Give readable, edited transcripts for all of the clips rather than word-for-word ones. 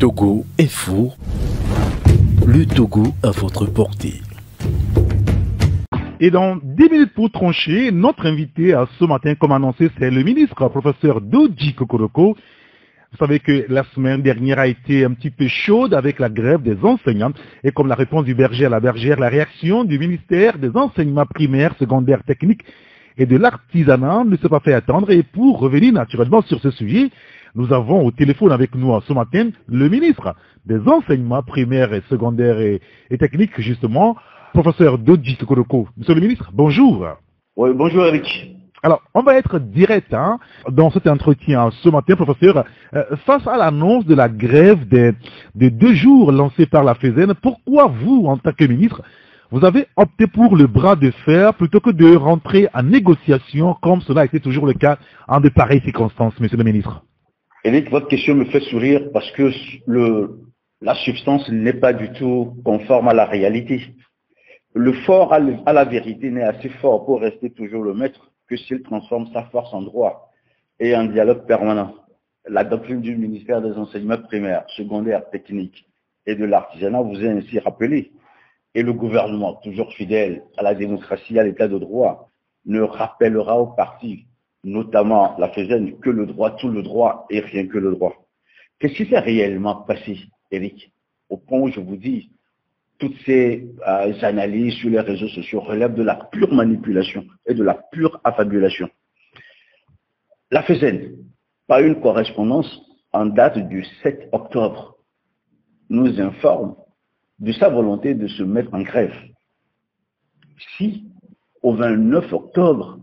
Togo Info, le Togo à votre portée. Et dans 10 minutes pour trancher, notre invité à ce matin, comme annoncé, c'est le ministre, professeur Dodji Kokoroko. Vous savez que la semaine dernière a été un petit peu chaude avec la grève des enseignants. Et comme la réponse du berger à la bergère, la réaction du ministère des enseignements primaires, secondaires, techniques et de l'artisanat ne s'est pas fait attendre. Et pour revenir naturellement sur ce sujet, nous avons au téléphone avec nous ce matin le ministre des enseignements primaires et secondaires et techniques, justement, professeur Dodji Kokoroko. Monsieur le ministre, bonjour. Oui, bonjour Eric. Alors, on va être direct dans cet entretien ce matin, professeur. Face à l'annonce de la grève des 2 jours lancée par la FESEN, pourquoi vous, en tant que ministre, vous avez opté pour le bras de fer plutôt que de rentrer en négociation comme cela a été toujours le cas en de pareilles circonstances, monsieur le ministre? Eric, votre question me fait sourire parce que la substance n'est pas du tout conforme à la réalité. Le fort à la vérité n'est assez fort pour rester toujours le maître que s'il transforme sa force en droit et en dialogue permanent. La doctrine du ministère des enseignements primaires, secondaires, techniques et de l'artisanat vous est ainsi rappelée. Et le gouvernement, toujours fidèle à la démocratie, à l'état de droit, ne rappellera aux partis, notamment la FESEN, que le droit, tout le droit et rien que le droit. Qu'est-ce qui s'est réellement passé, Eric? Au point où je vous dis, toutes ces analyses sur les réseaux sociaux relèvent de la pure manipulation et de la pure affabulation. La FESEN, par une correspondance en date du 7 octobre, nous informe de sa volonté de se mettre en grève. Si, au 29 octobre,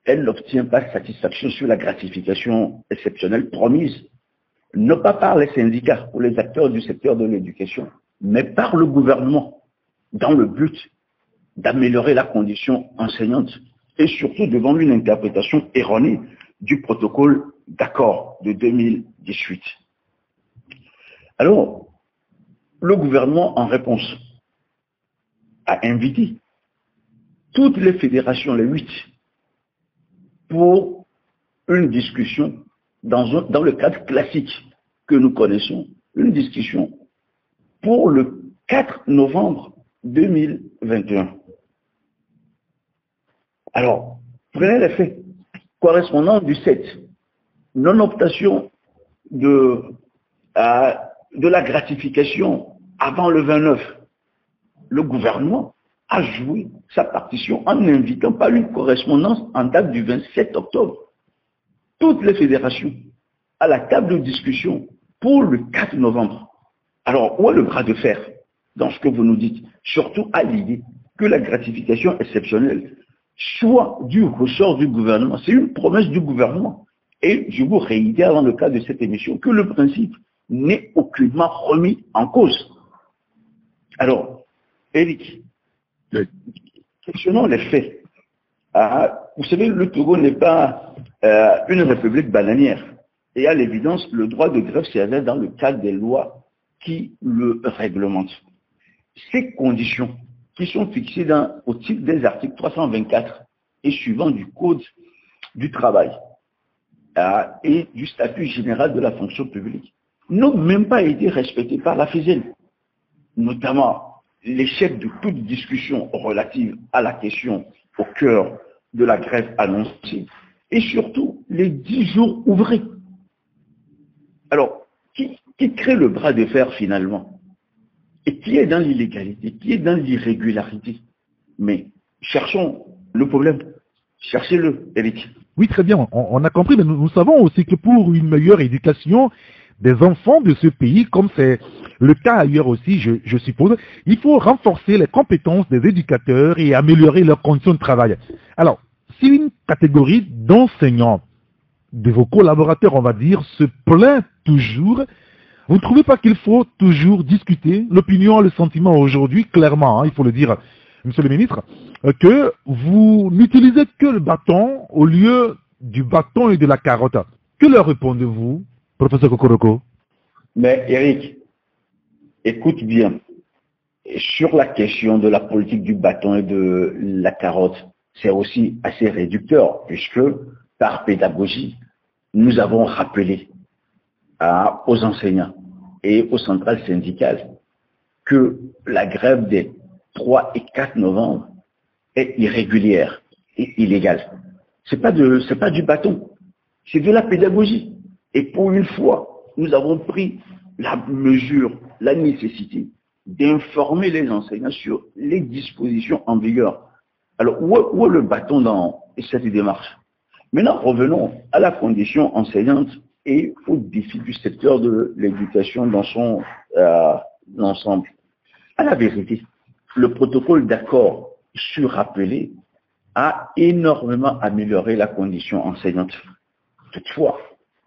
elle n'obtient pas satisfaction sur la gratification exceptionnelle promise, non pas par les syndicats ou les acteurs du secteur de l'éducation, mais par le gouvernement, dans le but d'améliorer la condition enseignante et surtout devant une interprétation erronée du protocole d'accord de 2018. Alors, le gouvernement, en réponse, a invité toutes les fédérations, les 8, pour une discussion dans le cadre classique que nous connaissons, une discussion pour le 4 novembre 2021. Alors, prenez les faits. Correspondant du 7, non-obtention de la gratification avant le 29. Le gouvernement a joué sa partition en invitant par une correspondance en date du 27 octobre toutes les fédérations à la table de discussion pour le 4 novembre. Alors, où est le bras de fer dans ce que vous nous dites? Surtout à l'idée que la gratification exceptionnelle soit du ressort du gouvernement. C'est une promesse du gouvernement. Et je vous réitère dans le cadre de cette émission que le principe n'est aucunement remis en cause. Alors, Eric, questionnons les faits. Vous savez, le Togo n'est pas une république bananière. Et à l'évidence, le droit de grève s'élève dans le cadre des lois qui le réglementent. Ces conditions qui sont fixées au titre des articles 324 et suivants du Code du travail et du statut général de la fonction publique n'ont même pas été respectées par la FESEN, notamment l'échec de toute discussion relative à la question au cœur de la grève annoncée et surtout les 10 jours ouvrés. Alors, qui crée le bras de fer finalement? Et qui est dans l'illégalité? Qui est dans l'irrégularité? Mais cherchons le problème. Cherchez-le, Eric. Oui, très bien, on a compris, mais nous savons aussi que pour une meilleure éducation des enfants de ce pays, comme c'est le cas ailleurs aussi, je suppose, il faut renforcer les compétences des éducateurs et améliorer leurs conditions de travail. Alors, si une catégorie d'enseignants, de vos collaborateurs, on va dire, se plaint toujours, vous ne trouvez pas qu'il faut toujours discuter l'opinion, le sentiment aujourd'hui, clairement, il faut le dire, monsieur le ministre, que vous n'utilisez que le bâton au lieu du bâton et de la carotte? Que leur répondez-vous, professeur Kokoroko? Mais Eric, écoute bien. Et sur la question de la politique du bâton et de la carotte, c'est aussi assez réducteur, puisque par pédagogie, nous avons rappelé aux enseignants et aux centrales syndicales que la grève des 3 et 4 novembre est irrégulière et illégale. C'est pas du bâton, c'est de la pédagogie. Et pour une fois, nous avons pris la mesure, la nécessité d'informer les enseignants sur les dispositions en vigueur. Alors, où est le bâton dans cette démarche? Maintenant, revenons à la condition enseignante et au défi du secteur de l'éducation dans son ensemble. À la vérité, le protocole d'accord surrappelé a énormément amélioré la condition enseignante. Toutefois,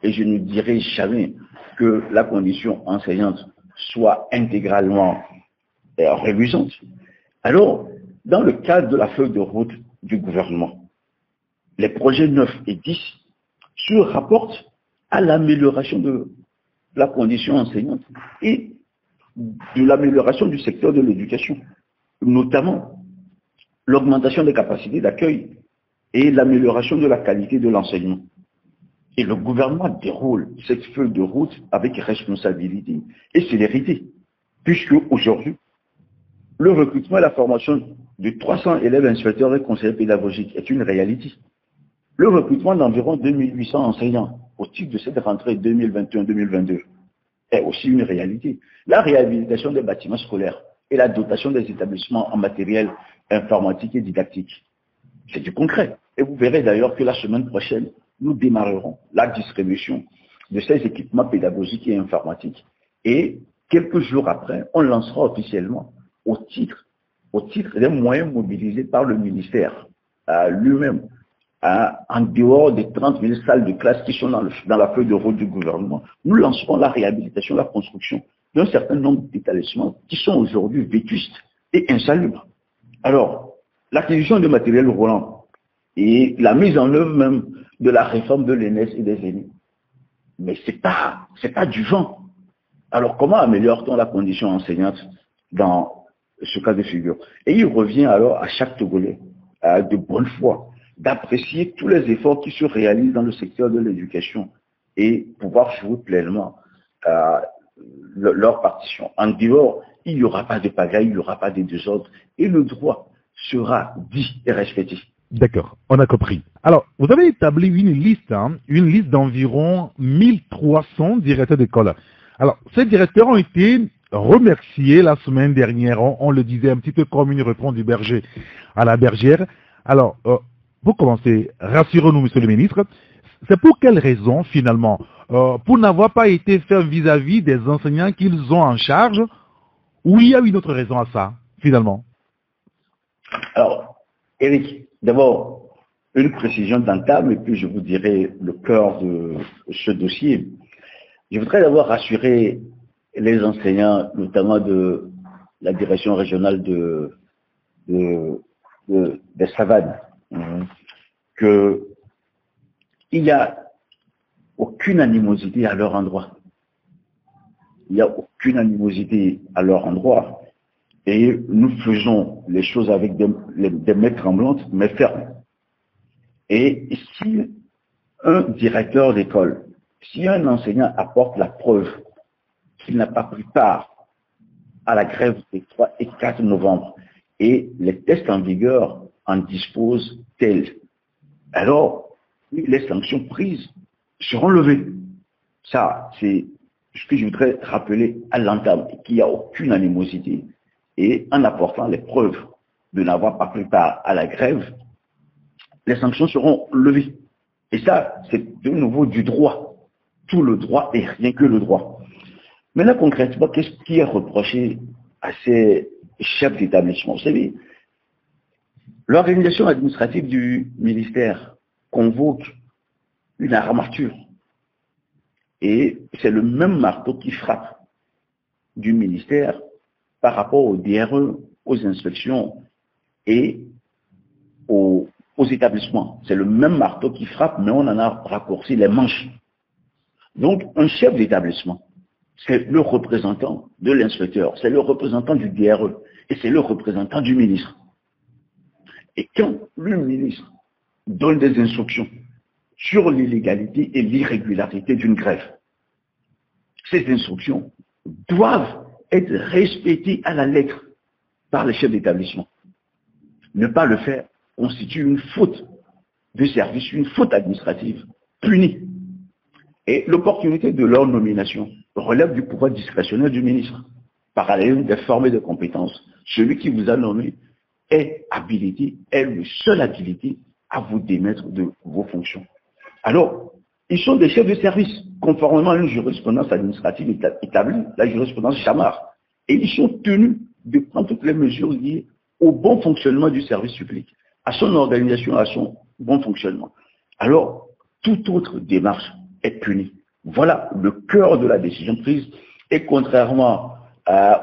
et je ne dirai jamais que la condition enseignante soit intégralement réluisante, alors, dans le cadre de la feuille de route du gouvernement, les projets 9 et 10 se rapportent à l'amélioration de la condition enseignante et de l'amélioration du secteur de l'éducation, notamment l'augmentation des capacités d'accueil et l'amélioration de la qualité de l'enseignement. Et le gouvernement déroule cette feuille de route avec responsabilité et célérité, puisque aujourd'hui, le recrutement et la formation de 300 élèves inspecteurs et conseillers pédagogiques est une réalité. Le recrutement d'environ 2800 enseignants au titre de cette rentrée 2021-2022 est aussi une réalité. La réhabilitation des bâtiments scolaires et la dotation des établissements en matériel informatique et didactique, c'est du concret. Et vous verrez d'ailleurs que la semaine prochaine, nous démarrerons la distribution de ces équipements pédagogiques et informatiques. Et quelques jours après, on lancera officiellement au titre des moyens mobilisés par le ministère lui-même, en dehors des 30 000 salles de classe qui sont dans la feuille de route du gouvernement, nous lancerons la réhabilitation, la construction d'un certain nombre d'établissements qui sont aujourd'hui vétustes et insalubres. Alors, l'acquisition de matériel roulant et la mise en œuvre même de la réforme de l'ENS et des aînés, mais c'est pas du vent. Alors, comment améliore-t-on la condition enseignante dans ce cas de figure? Et il revient alors à chaque Togolais de bonne foi d'apprécier tous les efforts qui se réalisent dans le secteur de l'éducation et pouvoir jouer pleinement leur partition. En dehors, il n'y aura pas de pagaille, il n'y aura pas de désordre et le droit sera dit et respecté. D'accord, on a compris. Alors, vous avez établi une liste d'environ 1300 directeurs d'école. Alors, ces directeurs ont été remerciés la semaine dernière, on le disait un petit peu comme une réponse du berger à la bergère. Alors, pour commencer, rassurez-nous, monsieur le ministre, c'est pour quelle raison, finalement? Pour n'avoir pas été fait vis-à-vis des enseignants qu'ils ont en charge, ou il y a une autre raison à ça, finalement? Alors, Eric, d'abord, une précision d'entame, et puis je vous dirai le cœur de ce dossier. Je voudrais d'abord rassurer les enseignants, notamment de la direction régionale des Savanes, qu'il n'y a aucune animosité à leur endroit. Il n'y a aucune animosité à leur endroit. Et nous faisons les choses avec des mains tremblantes, mais fermes. Et si un directeur d'école, si un enseignant apporte la preuve qu'il n'a pas pris part à la grève des 3 et 4 novembre, et les tests en vigueur en disposent tels, alors les sanctions prises seront levées. Ça, c'est ce que je voudrais rappeler à l'entame, qu'il n'y a aucune animosité. Et en apportant les preuves de n'avoir pas pris part à la grève, les sanctions seront levées. Et ça, c'est de nouveau du droit. Tout le droit et rien que le droit. Maintenant, concrètement, qu'est-ce qui est reproché à ces chefs d'établissement? Vous savez, l'organisation administrative du ministère convoque une armature. Et c'est le même marteau qui frappe du ministère par rapport au DRE, aux inspections et aux établissements. C'est le même marteau qui frappe, mais on en a raccourci les manches. Donc, un chef d'établissement, c'est le représentant de l'inspecteur, c'est le représentant du DRE et c'est le représentant du ministre. Et quand le ministre donne des instructions sur l'illégalité et l'irrégularité d'une grève, ces instructions doivent être respectés à la lettre par les chefs d'établissement. Ne pas le faire constitue une faute de service, une faute administrative punie. Et l'opportunité de leur nomination relève du pouvoir discrétionnaire du ministre. Parallèlement des formes et de compétences. Celui qui vous a nommé est habilité, est le seul habilité à vous démettre de vos fonctions. Alors, ils sont des chefs de service, conformément à une jurisprudence administrative établie, la jurisprudence Chamard. Et ils sont tenus de prendre toutes les mesures liées au bon fonctionnement du service public, à son organisation, à son bon fonctionnement. Alors, toute autre démarche est punie. Voilà le cœur de la décision prise. Et contrairement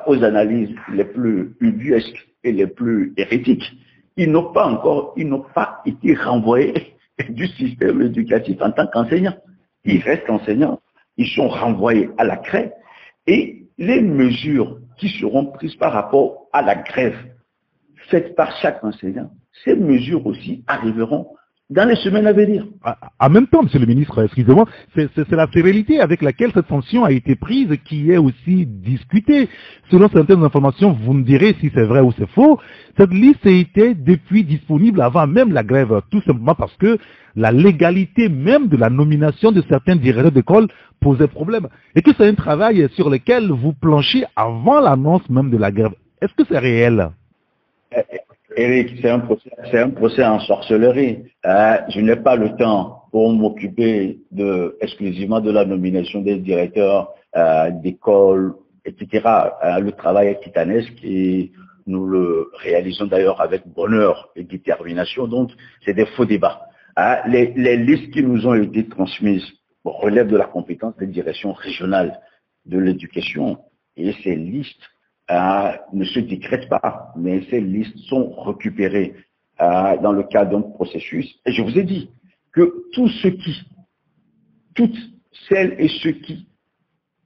aux analyses les plus ubuesques et les plus hérétiques, ils n'ont pas été renvoyés du système éducatif en tant qu'enseignants. Ils restent enseignants, ils sont renvoyés à la craie et les mesures qui seront prises par rapport à la grève faite par chaque enseignant, ces mesures aussi arriveront dans les semaines à venir. En même temps, Monsieur le ministre, excusez-moi, c'est la sévérité avec laquelle cette sanction a été prise qui est aussi discutée. Selon certaines informations, vous me direz si c'est vrai ou c'est faux, cette liste était depuis disponible avant même la grève, tout simplement parce que la légalité même de la nomination de certains directeurs d'école posait problème. Et que c'est un travail sur lequel vous planchez avant l'annonce même de la grève. Est-ce que c'est réel? Eric, c'est un procès en sorcellerie. Je n'ai pas le temps pour m'occuper exclusivement de la nomination des directeurs d'école, etc. Le travail est titanesque et nous le réalisons d'ailleurs avec bonheur et détermination. Donc, c'est des faux débats. Les listes qui nous ont été transmises relèvent de la compétence des directions régionales de l'éducation et ces listes ne se décrètent pas, mais ces listes sont récupérées dans le cadre d'un processus. Et je vous ai dit que toutes celles et ceux qui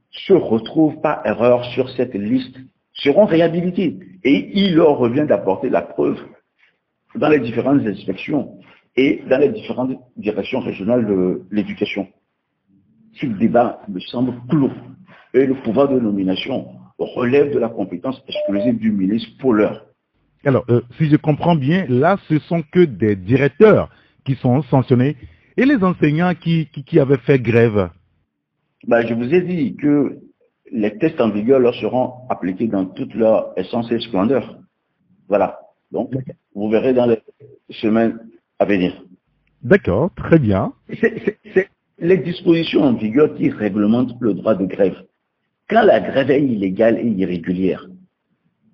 se retrouvent par erreur sur cette liste seront réhabilités. Et il leur revient d'apporter la preuve dans les différentes inspections et dans les différentes directions régionales de l'éducation. Ce débat me semble clos. Et le pouvoir de nomination relève de la compétence exclusive du ministre pour l'heure. Alors, si je comprends bien, là, ce sont que des directeurs qui sont sanctionnés et les enseignants qui avaient fait grève. Je vous ai dit que les tests en vigueur leur seront appliqués dans toute leur essence et splendeur. Voilà. Donc, vous verrez dans les semaines à venir. D'accord, très bien. C'est les dispositions en vigueur qui réglementent le droit de grève. Quand la grève est illégale et irrégulière,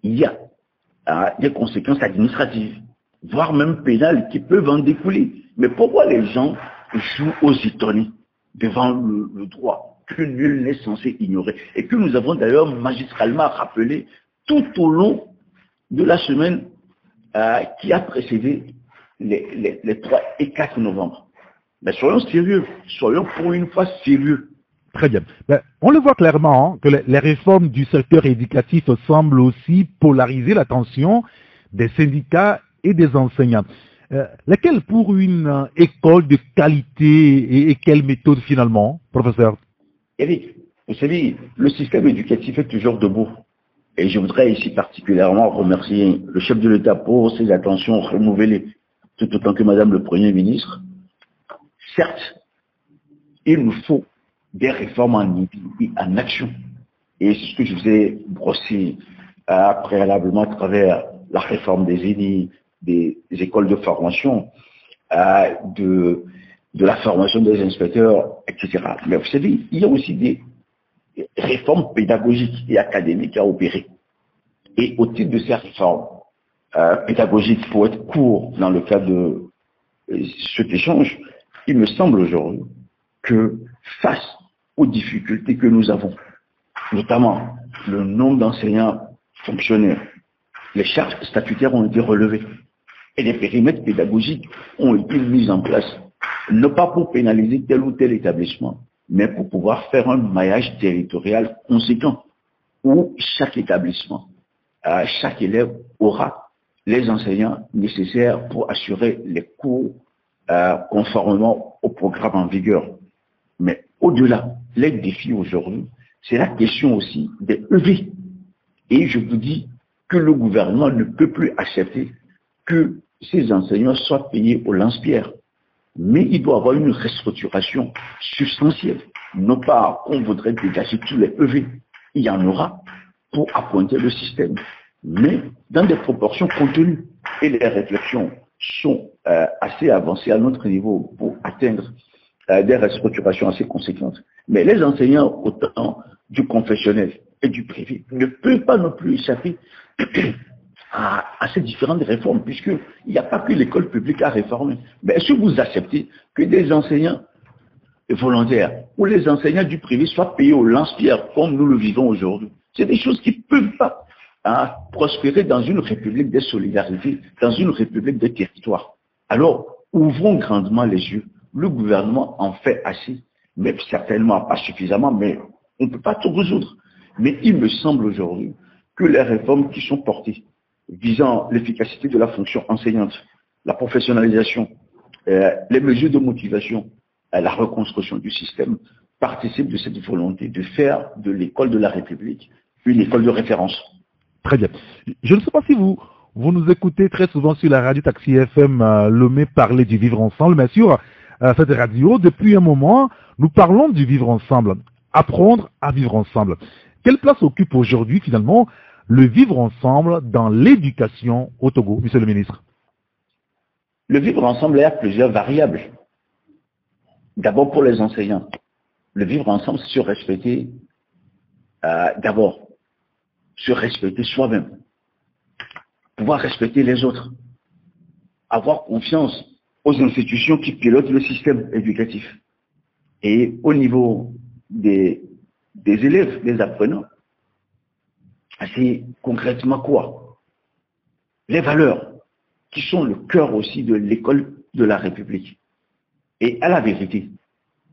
il y a des conséquences administratives, voire même pénales qui peuvent en découler. Mais pourquoi les gens jouent aux étonnés devant le droit que nul n'est censé ignorer et que nous avons d'ailleurs magistralement rappelé tout au long de la semaine qui a précédé les 3 et 4 novembre. Mais soyons sérieux, soyons pour une fois sérieux. Très bien. On le voit clairement que les réformes du secteur éducatif semblent aussi polariser l'attention des syndicats et des enseignants. Lesquels pour une école de qualité et quelle méthode finalement, professeur? Eric, vous savez, le système éducatif est toujours debout. Et je voudrais ici particulièrement remercier le chef de l'État pour ses attentions renouvelées, tout autant que Madame le Premier ministre. Certes, il nous faut des réformes en action. Et c'est ce que je vous ai brossé préalablement à travers la réforme des ENI, des écoles de formation, de la formation des inspecteurs, etc. Mais vous savez, il y a aussi des réformes pédagogiques et académiques à opérer. Et au titre de ces réformes pédagogiques, pour être court dans le cadre de cet échange, il me semble aujourd'hui que face aux difficultés que nous avons, notamment le nombre d'enseignants fonctionnaires, les charges statutaires ont été relevées et les périmètres pédagogiques ont été mis en place, non pas pour pénaliser tel ou tel établissement, mais pour pouvoir faire un maillage territorial conséquent où chaque établissement, chaque élève aura les enseignants nécessaires pour assurer les cours conformément au programme en vigueur. Mais au-delà, les défis aujourd'hui, c'est la question aussi des EV. Et je vous dis que le gouvernement ne peut plus accepter que ces enseignants soient payés au lance-pierre. Mais il doit y avoir une restructuration substantielle. Non pas qu'on voudrait dégager tous les EV. Il y en aura pour appointer le système, mais dans des proportions contenues. Et les réflexions sont assez avancées à notre niveau pour atteindre des restructurations assez conséquentes. Mais les enseignants, autant du confessionnel et du privé, ne peuvent pas non plus échapper à ces différentes réformes, puisqu'il n'y a pas que l'école publique à réformer. Mais est-ce que vous acceptez que des enseignants volontaires ou les enseignants du privé soient payés au lance-pierre comme nous le vivons aujourd'hui? C'est des choses qui ne peuvent pas prospérer dans une république de solidarité, dans une république de territoire. Alors, ouvrons grandement les yeux. Le gouvernement en fait assez, mais certainement pas suffisamment, mais on ne peut pas tout résoudre. Mais il me semble aujourd'hui que les réformes qui sont portées visant l'efficacité de la fonction enseignante, la professionnalisation, les mesures de motivation, la reconstruction du système participent de cette volonté de faire de l'école de la République une école de référence. Très bien. Je ne sais pas si vous nous écoutez très souvent sur la radio Taxi FM Lomé parler du vivre ensemble, mais sur cette radio, depuis un moment, nous parlons du vivre ensemble, apprendre à vivre ensemble. Quelle place occupe aujourd'hui finalement le vivre ensemble dans l'éducation au Togo, monsieur le ministre? Le vivre ensemble, il y a plusieurs variables. D'abord pour les enseignants. Le vivre ensemble, c'est se respecter d'abord, se respecter soi-même, pouvoir respecter les autres, avoir confiance aux institutions qui pilotent le système éducatif. Et au niveau des élèves, des apprenants, c'est concrètement quoi? Les valeurs qui sont le cœur aussi de l'école de la République. Et à la vérité,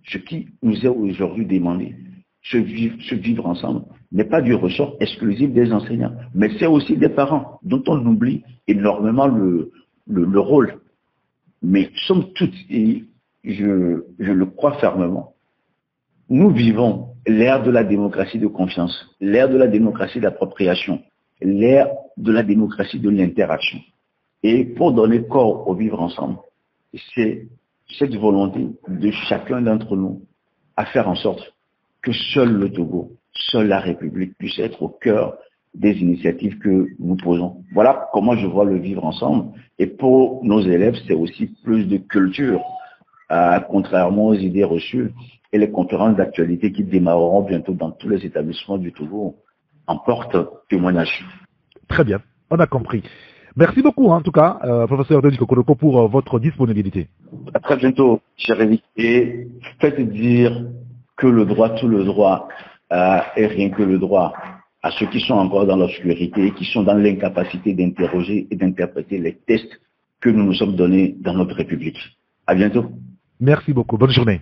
ce qui nous est aujourd'hui demandé, ce vivre ensemble, n'est pas du ressort exclusif des enseignants, mais c'est aussi des parents dont on oublie énormément le rôle. Mais somme toute, et je le crois fermement, nous vivons l'ère de la démocratie de confiance, l'ère de la démocratie d'appropriation, l'ère de la démocratie de l'interaction. Et pour donner corps au vivre ensemble, c'est cette volonté de chacun d'entre nous à faire en sorte que seul le Togo, seule la République puisse être au cœur des initiatives que nous posons. Voilà comment je vois le vivre ensemble. Et pour nos élèves, c'est aussi plus de culture, contrairement aux idées reçues. Et les conférences d'actualité qui démarreront bientôt dans tous les établissements du Togo en portent témoignage. Très bien, on a compris. Merci beaucoup, en tout cas, professeur Denis Kokoroko, pour votre disponibilité. À très bientôt, cher Eric. Et faites dire que le droit, tout le droit, est rien que le droit à ceux qui sont encore dans l'obscurité, qui sont dans l'incapacité d'interroger et d'interpréter les tests que nous nous sommes donnés dans notre République. À bientôt. Merci beaucoup. Bonne journée.